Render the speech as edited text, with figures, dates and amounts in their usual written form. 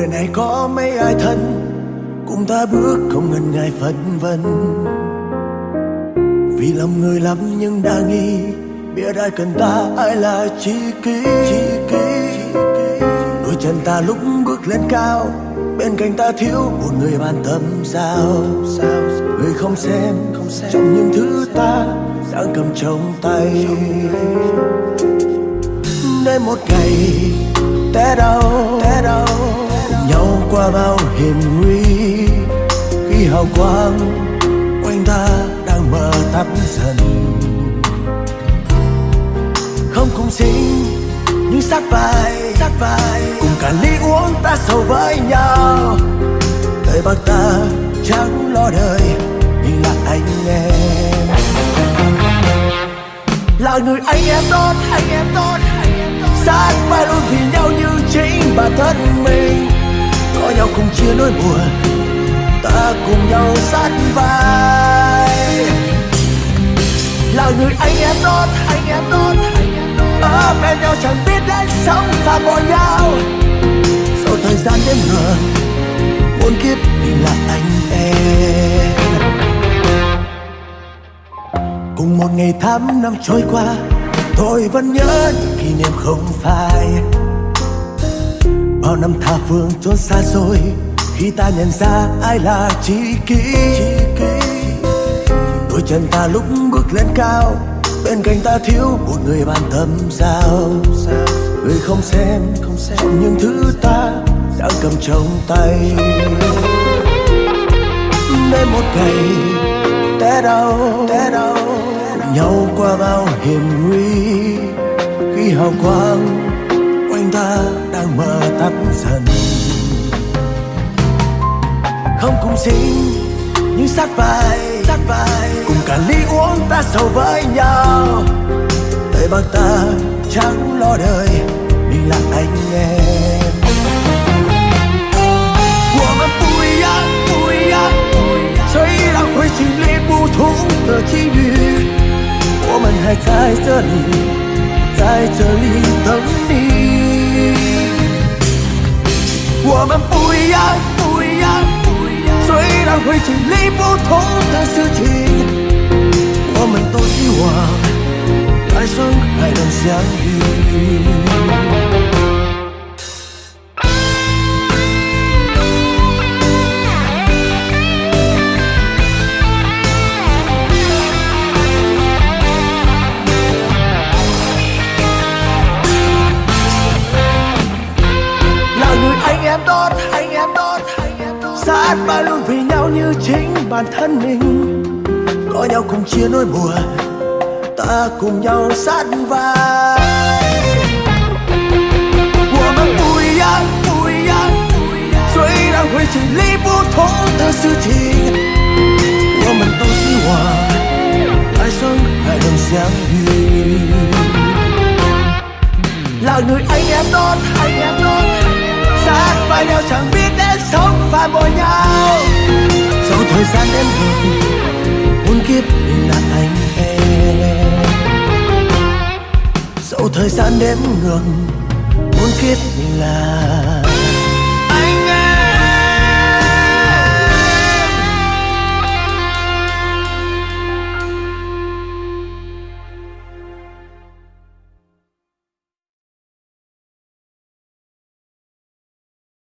đời này có mấy ai thân cùng ta bước không ngần ngại phân vân. Vì lòng người lắm nhưng đa nghi, biết ai cần ta ai là tri kỷ. Đôi chân ta lúc bước lên cao, bên cạnh ta thiếu một người bạn tâm sao. Người không xem trong những thứ ta đang cầm trong tay. Đến một ngày té đau cùng nhau qua bao hiểm nguy, khi hào quang quanh ta đang mờ tắt dần. Không cùng sinh nhưng sát vai cùng cả ly uống ta sầu với nhau. Đời bạc ta chẳng lo đời nhưng là anh em, là người anh em tốt sát vai luôn vì nhau như chính bản thân mình. Có nhau cùng chia nỗi buồn, ta cùng nhau sát vai. Là người anh em tốt ở bên nhau chẳng biết đến sống phản bội nhau. Sau thời gian đếm ngược muôn kiếp mình là anh em. Cùng một ngày tháng năm trôi qua, tôi vẫn nhớ những kỷ niệm không phai. Bao năm tha phương trốn xa xôi, khi ta nhận ra ai là tri kỷ. Đôi chân ta lúc bước lên cao, bên cạnh ta thiếu một người bạn tâm giao. Người không xem trong những thứ ta đang cầm trong tay. Đến một ngày té đau cùng nhau qua bao hiểm nguy, khi hào quang quanh ta đang mờ tắt dần. Không cùng sinh nhưng sát vai cùng cả ly uống ta sầu với nhau. Đời bạc ta chẳng lo đời mình là anh em. 我们不一样，虽然会经历不同的际遇，我们还在这里等你。我们不一样，虽然会经历不同的事情，我们都希望来生还能相遇。anh em tốt sát vai luôn vì nhau như chính bản thân mình. Có nhau cùng chia nỗi buồn, ta cùng nhau sát vai. 我们不一样，虽然会经历不同的事情，我们都希望来生还能相遇。là người anh em tốt sát vai nhau chẳng biết đến sống phản bội nhau. Sau thời gian đến gần muôn kiếp mình là anh em. Sau thời gian đếm ngược muôn kiếp mình là